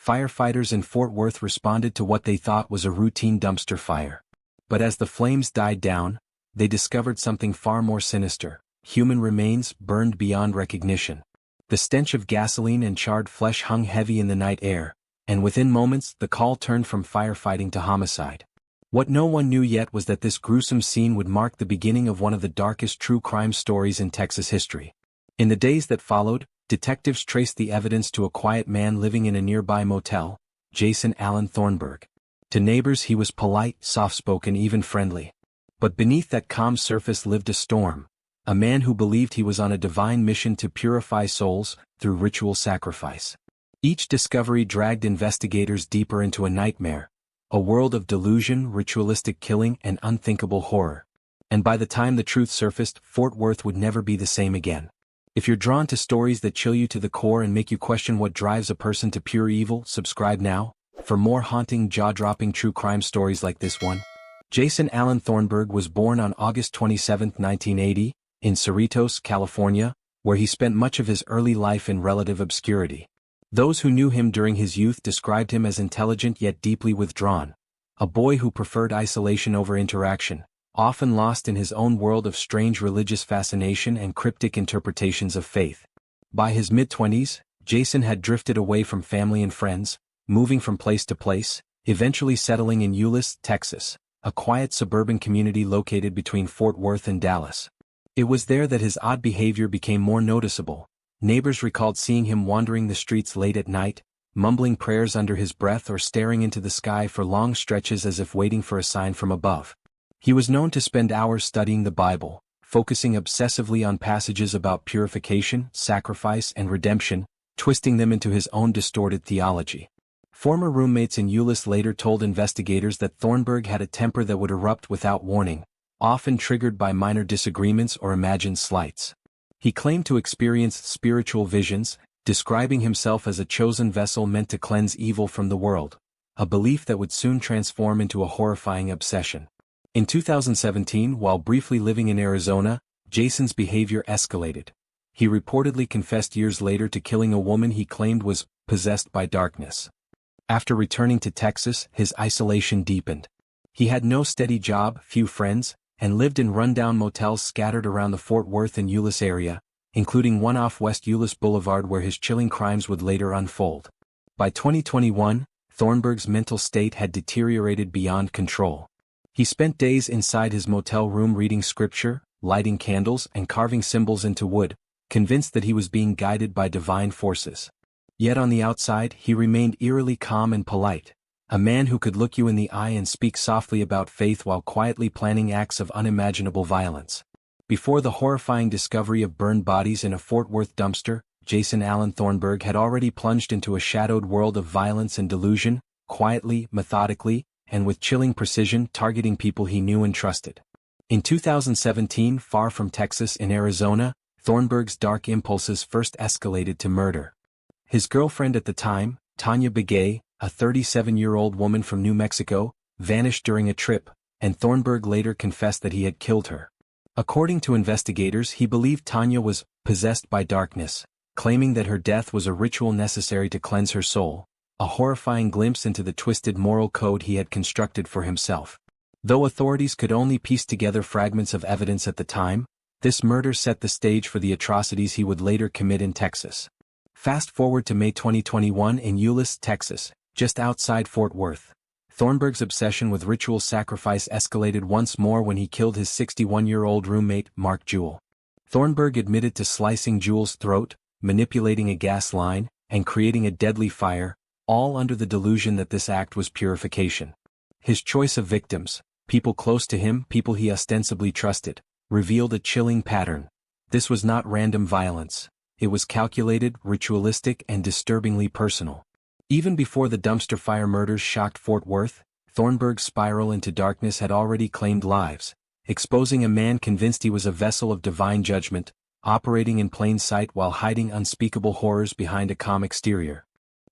Firefighters in Fort Worth responded to what they thought was a routine dumpster fire. But as the flames died down, they discovered something far more sinister: human remains burned beyond recognition. The stench of gasoline and charred flesh hung heavy in the night air, and within moments the call turned from firefighting to homicide. What no one knew yet was that this gruesome scene would mark the beginning of one of the darkest true crime stories in Texas history. In the days that followed, detectives traced the evidence to a quiet man living in a nearby motel, Jason Alan Thornburg. To neighbors he was polite, soft-spoken, even friendly. But beneath that calm surface lived a storm, a man who believed he was on a divine mission to purify souls through ritual sacrifice. Each discovery dragged investigators deeper into a nightmare, a world of delusion, ritualistic killing, and unthinkable horror. And by the time the truth surfaced, Fort Worth would never be the same again. If you're drawn to stories that chill you to the core and make you question what drives a person to pure evil, subscribe now for more haunting, jaw-dropping true crime stories like this one. Jason Alan Thornburg was born on August 27, 1980, in Cerritos, California, where he spent much of his early life in relative obscurity. Those who knew him during his youth described him as intelligent yet deeply withdrawn, a boy who preferred isolation over interaction, often lost in his own world of strange religious fascination and cryptic interpretations of faith. By his mid-20s, Jason had drifted away from family and friends, moving from place to place, eventually settling in Euless, Texas, a quiet suburban community located between Fort Worth and Dallas. It was there that his odd behavior became more noticeable. Neighbors recalled seeing him wandering the streets late at night, mumbling prayers under his breath or staring into the sky for long stretches as if waiting for a sign from above. He was known to spend hours studying the Bible, focusing obsessively on passages about purification, sacrifice, and redemption, twisting them into his own distorted theology. Former roommates in Euless later told investigators that Thornburg had a temper that would erupt without warning, often triggered by minor disagreements or imagined slights. He claimed to experience spiritual visions, describing himself as a chosen vessel meant to cleanse evil from the world, a belief that would soon transform into a horrifying obsession. In 2017, while briefly living in Arizona, Jason's behavior escalated. He reportedly confessed years later to killing a woman he claimed was possessed by darkness. After returning to Texas, his isolation deepened. He had no steady job, few friends, and lived in rundown motels scattered around the Fort Worth and Euless area, including one off West Euless Boulevard where his chilling crimes would later unfold. By 2021, Thornburg's mental state had deteriorated beyond control. He spent days inside his motel room reading scripture, lighting candles, and carving symbols into wood, convinced that he was being guided by divine forces. Yet on the outside he remained eerily calm and polite, a man who could look you in the eye and speak softly about faith while quietly planning acts of unimaginable violence. Before the horrifying discovery of burned bodies in a Fort Worth dumpster, Jason Alan Thornburg had already plunged into a shadowed world of violence and delusion, quietly, methodically, and with chilling precision targeting people he knew and trusted. In 2017, far from Texas in Arizona, Thornburg's dark impulses first escalated to murder. His girlfriend at the time, Tanya Begay, a 37-year-old woman from New Mexico, vanished during a trip, and Thornburg later confessed that he had killed her. According to investigators, he believed Tanya was possessed by darkness, claiming that her death was a ritual necessary to cleanse her soul, a horrifying glimpse into the twisted moral code he had constructed for himself. Though authorities could only piece together fragments of evidence at the time, this murder set the stage for the atrocities he would later commit in Texas. Fast forward to May 2021 in Euless, Texas, just outside Fort Worth. Thornburg's obsession with ritual sacrifice escalated once more when he killed his 61-year-old roommate, Mark Jewell. Thornburg admitted to slicing Jewell's throat, manipulating a gas line, and creating a deadly fire, all under the delusion that this act was purification. His choice of victims, people close to him, people he ostensibly trusted, revealed a chilling pattern. This was not random violence. It was calculated, ritualistic, and disturbingly personal. Even before the dumpster fire murders shocked Fort Worth, Thornburg's spiral into darkness had already claimed lives, exposing a man convinced he was a vessel of divine judgment, operating in plain sight while hiding unspeakable horrors behind a calm exterior.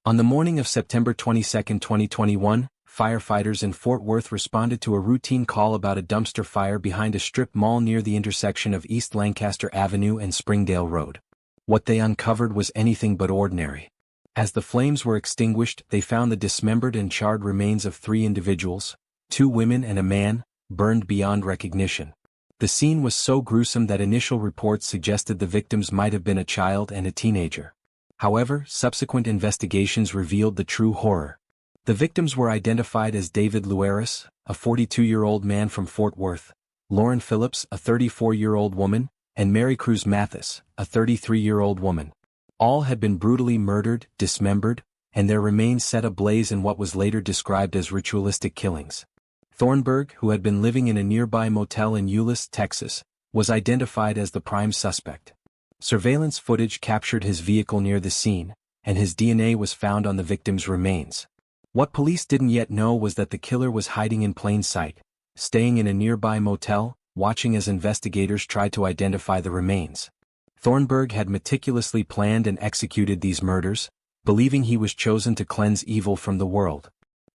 On the morning of September 22, 2021, firefighters in Fort Worth responded to a routine call about a dumpster fire behind a strip mall near the intersection of East Lancaster Avenue and Springdale Road. What they uncovered was anything but ordinary. As the flames were extinguished, they found the dismembered and charred remains of 3 individuals, 2 women and a man, burned beyond recognition. The scene was so gruesome that initial reports suggested the victims might have been a child and a teenager. However, subsequent investigations revealed the true horror. The victims were identified as David Euless, a 42-year-old man from Fort Worth, Lauren Phillips, a 34-year-old woman, and Mary Cruz Mathis, a 33-year-old woman. All had been brutally murdered, dismembered, and their remains set ablaze in what was later described as ritualistic killings. Thornburg, who had been living in a nearby motel in Euless, Texas, was identified as the prime suspect. Surveillance footage captured his vehicle near the scene, and his DNA was found on the victim's remains. What police didn't yet know was that the killer was hiding in plain sight, staying in a nearby motel, watching as investigators tried to identify the remains. Thornburg had meticulously planned and executed these murders, believing he was chosen to cleanse evil from the world.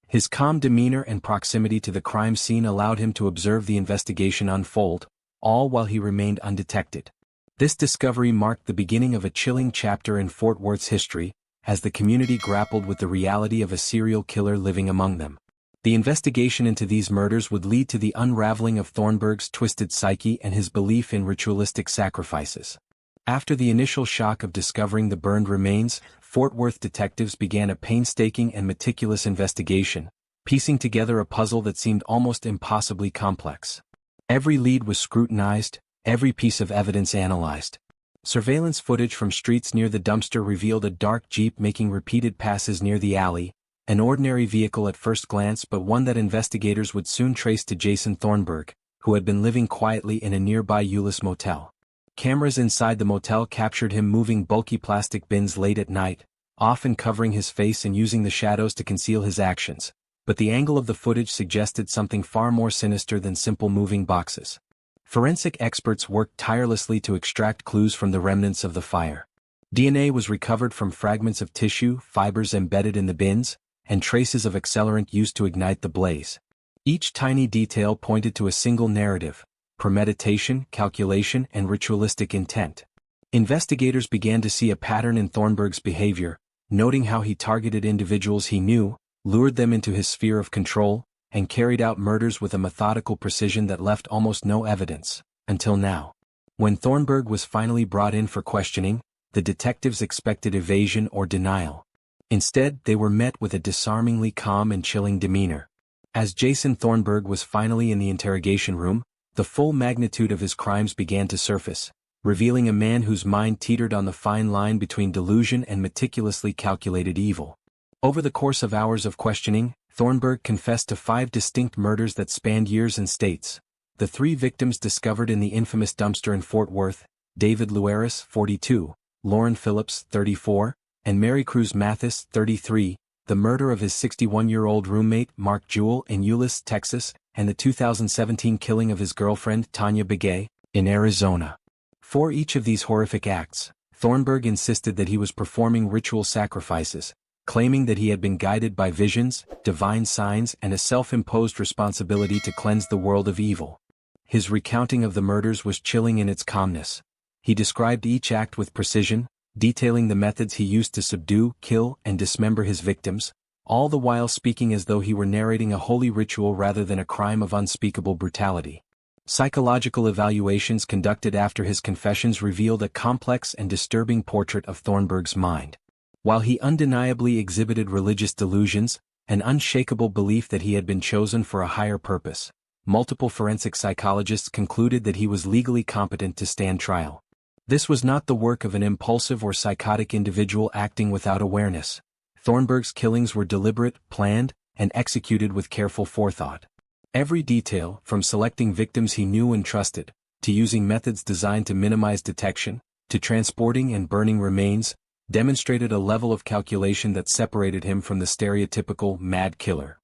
His calm demeanor and proximity to the crime scene allowed him to observe the investigation unfold, all while he remained undetected. This discovery marked the beginning of a chilling chapter in Fort Worth's history, as the community grappled with the reality of a serial killer living among them. The investigation into these murders would lead to the unraveling of Thornburg's twisted psyche and his belief in ritualistic sacrifices. After the initial shock of discovering the burned remains, Fort Worth detectives began a painstaking and meticulous investigation, piecing together a puzzle that seemed almost impossibly complex. Every lead was scrutinized, every piece of evidence analyzed. Surveillance footage from streets near the dumpster revealed a dark Jeep making repeated passes near the alley, an ordinary vehicle at first glance but one that investigators would soon trace to Jason Thornburg, who had been living quietly in a nearby Euless motel. Cameras inside the motel captured him moving bulky plastic bins late at night, often covering his face and using the shadows to conceal his actions, but the angle of the footage suggested something far more sinister than simple moving boxes. Forensic experts worked tirelessly to extract clues from the remnants of the fire. DNA was recovered from fragments of tissue, fibers embedded in the bins, and traces of accelerant used to ignite the blaze. Each tiny detail pointed to a single narrative: premeditation, calculation, and ritualistic intent. Investigators began to see a pattern in Thornburg's behavior, noting how he targeted individuals he knew, lured them into his sphere of control, and carried out murders with a methodical precision that left almost no evidence, until now. When Thornburg was finally brought in for questioning, the detectives expected evasion or denial. Instead, they were met with a disarmingly calm and chilling demeanor. As Jason Thornburg was finally in the interrogation room, the full magnitude of his crimes began to surface, revealing a man whose mind teetered on the fine line between delusion and meticulously calculated evil. Over the course of hours of questioning, Thornburg confessed to 5 distinct murders that spanned years and states. The 3 victims discovered in the infamous dumpster in Fort Worth, David Euless, 42, Lauren Phillips, 34, and Mary Cruz Mathis, 33, the murder of his 61-year-old roommate Mark Jewell in Euless, Texas, and the 2017 killing of his girlfriend Tanya Begay, in Arizona. For each of these horrific acts, Thornburg insisted that he was performing ritual sacrifices, claiming that he had been guided by visions, divine signs, and a self-imposed responsibility to cleanse the world of evil. His recounting of the murders was chilling in its calmness. He described each act with precision, detailing the methods he used to subdue, kill, and dismember his victims, all the while speaking as though he were narrating a holy ritual rather than a crime of unspeakable brutality. Psychological evaluations conducted after his confessions revealed a complex and disturbing portrait of Thornburg's mind. While he undeniably exhibited religious delusions, an unshakable belief that he had been chosen for a higher purpose, multiple forensic psychologists concluded that he was legally competent to stand trial. This was not the work of an impulsive or psychotic individual acting without awareness. Thornburg's killings were deliberate, planned, and executed with careful forethought. Every detail, from selecting victims he knew and trusted, to using methods designed to minimize detection, to transporting and burning remains, demonstrated a level of calculation that separated him from the stereotypical mad killer.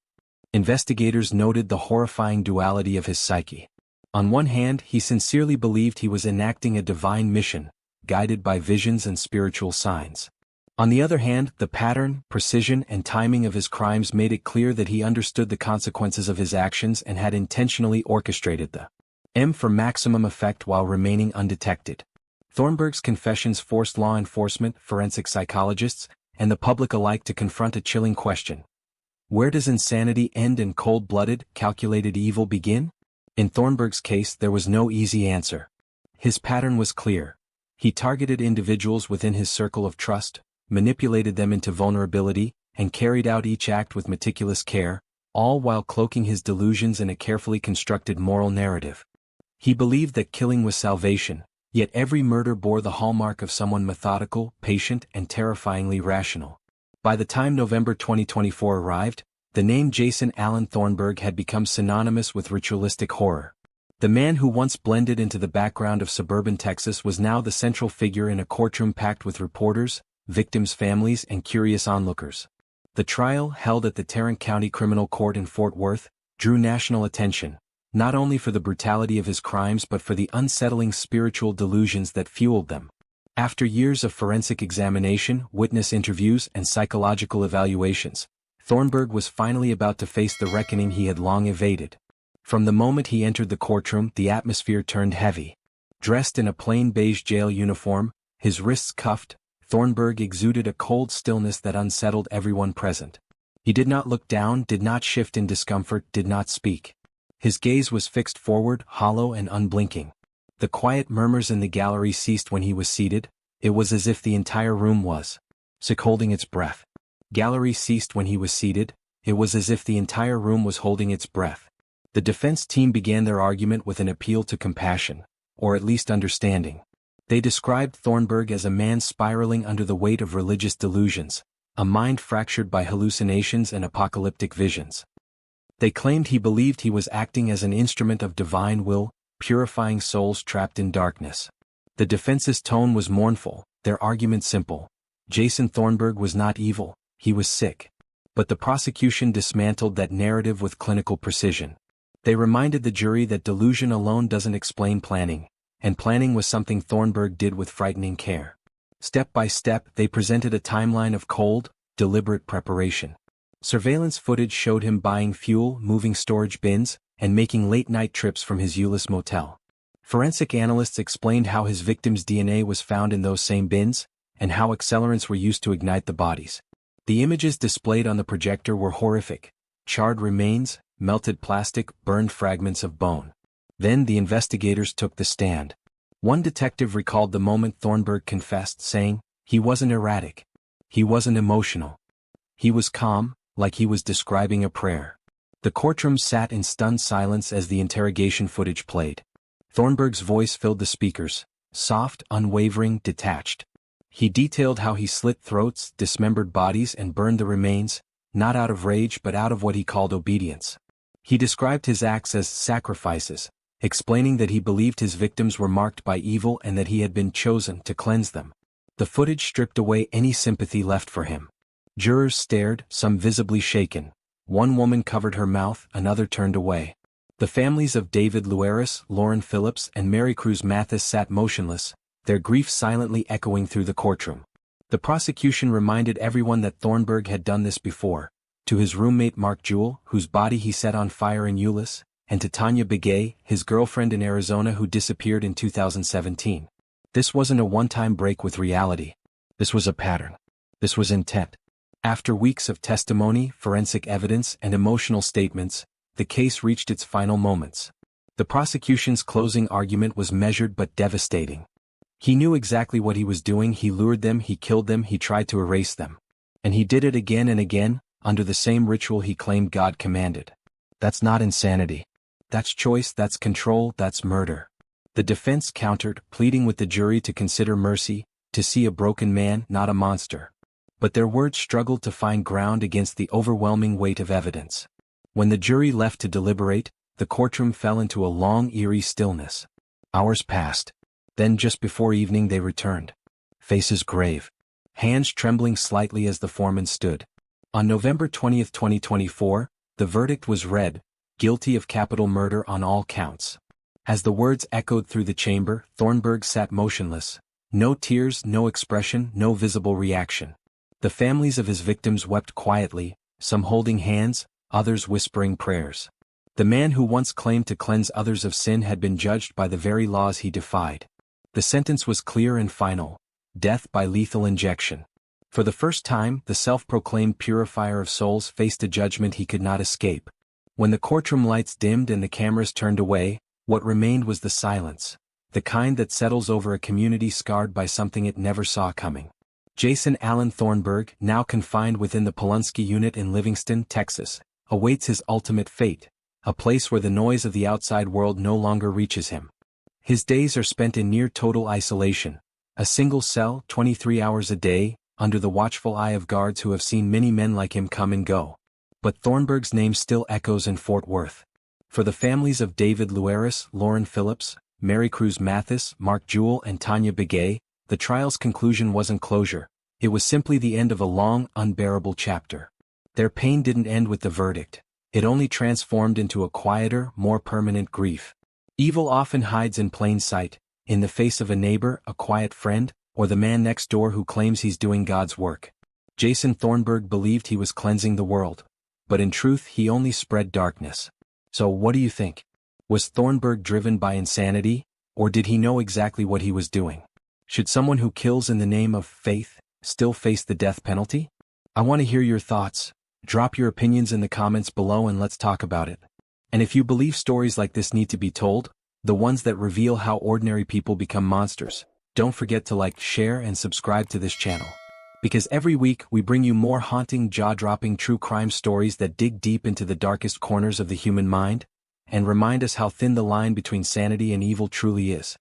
Investigators noted the horrifying duality of his psyche. On one hand, he sincerely believed he was enacting a divine mission, guided by visions and spiritual signs. On the other hand, the pattern, precision, and timing of his crimes made it clear that he understood the consequences of his actions and had intentionally orchestrated them for maximum effect while remaining undetected. Thornburg's confessions forced law enforcement, forensic psychologists, and the public alike to confront a chilling question. Where does insanity end and cold-blooded, calculated evil begin? In Thornburg's case there was no easy answer. His pattern was clear. He targeted individuals within his circle of trust, manipulated them into vulnerability, and carried out each act with meticulous care, all while cloaking his delusions in a carefully constructed moral narrative. He believed that killing was salvation, yet every murder bore the hallmark of someone methodical, patient, and terrifyingly rational. By the time November 2024 arrived, the name Jason Alan Thornburg had become synonymous with ritualistic horror. The man who once blended into the background of suburban Texas was now the central figure in a courtroom packed with reporters, victims' families, and curious onlookers. The trial, held at the Tarrant County Criminal Court in Fort Worth, drew national attention, not only for the brutality of his crimes but for the unsettling spiritual delusions that fueled them. After years of forensic examination, witness interviews, and psychological evaluations, Thornburg was finally about to face the reckoning he had long evaded. From the moment he entered the courtroom, the atmosphere turned heavy. Dressed in a plain beige jail uniform, his wrists cuffed, Thornburg exuded a cold stillness that unsettled everyone present. He did not look down, did not shift in discomfort, did not speak. His gaze was fixed forward, hollow and unblinking. The quiet murmurs in the gallery ceased when he was seated. It was as if the entire room was holding its breath. Gallery ceased when he was seated. It was as if the entire room was holding its breath. The defense team began their argument with an appeal to compassion, or at least understanding. They described Thornburg as a man spiraling under the weight of religious delusions, a mind fractured by hallucinations and apocalyptic visions. They claimed he believed he was acting as an instrument of divine will, purifying souls trapped in darkness. The defense's tone was mournful, their argument simple. Jason Thornburg was not evil, he was sick. But the prosecution dismantled that narrative with clinical precision. They reminded the jury that delusion alone doesn't explain planning, and planning was something Thornburg did with frightening care. Step by step, they presented a timeline of cold, deliberate preparation. Surveillance footage showed him buying fuel, moving storage bins, and making late-night trips from his Euless motel. Forensic analysts explained how his victims' DNA was found in those same bins, and how accelerants were used to ignite the bodies. The images displayed on the projector were horrific: charred remains, melted plastic, burned fragments of bone. Then the investigators took the stand. One detective recalled the moment Thornburg confessed, saying, "He wasn't erratic. He wasn't emotional. He was calm, like he was describing a prayer." The courtroom sat in stunned silence as the interrogation footage played. Thornburg's voice filled the speakers, soft, unwavering, detached. He detailed how he slit throats, dismembered bodies, and burned the remains, not out of rage but out of what he called obedience. He described his acts as sacrifices, explaining that he believed his victims were marked by evil and that he had been chosen to cleanse them. The footage stripped away any sympathy left for him. Jurors stared, some visibly shaken. One woman covered her mouth, another turned away. The families of David Luaris, Lauren Phillips, and Mary Cruz Mathis sat motionless, their grief silently echoing through the courtroom. The prosecution reminded everyone that Thornburg had done this before, to his roommate Mark Jewell, whose body he set on fire in Euless, and to Tanya Begay, his girlfriend in Arizona who disappeared in 2017. This wasn't a one-time break with reality. This was a pattern. This was intent. After weeks of testimony, forensic evidence, and emotional statements, the case reached its final moments. The prosecution's closing argument was measured but devastating. He knew exactly what he was doing. He lured them, he killed them, he tried to erase them. And he did it again and again, under the same ritual he claimed God commanded. That's not insanity. That's choice, that's control, that's murder. The defense countered, pleading with the jury to consider mercy, to see a broken man, not a monster. But their words struggled to find ground against the overwhelming weight of evidence. When the jury left to deliberate, the courtroom fell into a long, eerie stillness. Hours passed. Then just before evening they returned. Faces grave. Hands trembling slightly as the foreman stood. On November 20, 2024, the verdict was read, guilty of capital murder on all counts. As the words echoed through the chamber, Thornburg sat motionless. No tears, no expression, no visible reaction. The families of his victims wept quietly, some holding hands, others whispering prayers. The man who once claimed to cleanse others of sin had been judged by the very laws he defied. The sentence was clear and final: death by lethal injection. For the first time, the self-proclaimed purifier of souls faced a judgment he could not escape. When the courtroom lights dimmed and the cameras turned away, what remained was the silence, the kind that settles over a community scarred by something it never saw coming. Jason Alan Thornburg, now confined within the Polunsky unit in Livingston, Texas, awaits his ultimate fate, a place where the noise of the outside world no longer reaches him. His days are spent in near total isolation, a single cell, 23 hours a day, under the watchful eye of guards who have seen many men like him come and go. But Thornburg's name still echoes in Fort Worth. For the families of David Luaris, Lauren Phillips, Mary Cruz Mathis, Mark Jewell and Tanya Begay, the trial's conclusion wasn't closure, it was simply the end of a long, unbearable chapter. Their pain didn't end with the verdict, it only transformed into a quieter, more permanent grief. Evil often hides in plain sight, in the face of a neighbor, a quiet friend, or the man next door who claims he's doing God's work. Jason Thornburg believed he was cleansing the world, but in truth he only spread darkness. So what do you think? Was Thornburg driven by insanity, or did he know exactly what he was doing? Should someone who kills in the name of faith still face the death penalty? I want to hear your thoughts. Drop your opinions in the comments below and let's talk about it. And if you believe stories like this need to be told, the ones that reveal how ordinary people become monsters, don't forget to like, share and subscribe to this channel. Because every week we bring you more haunting, jaw-dropping true crime stories that dig deep into the darkest corners of the human mind, and remind us how thin the line between sanity and evil truly is.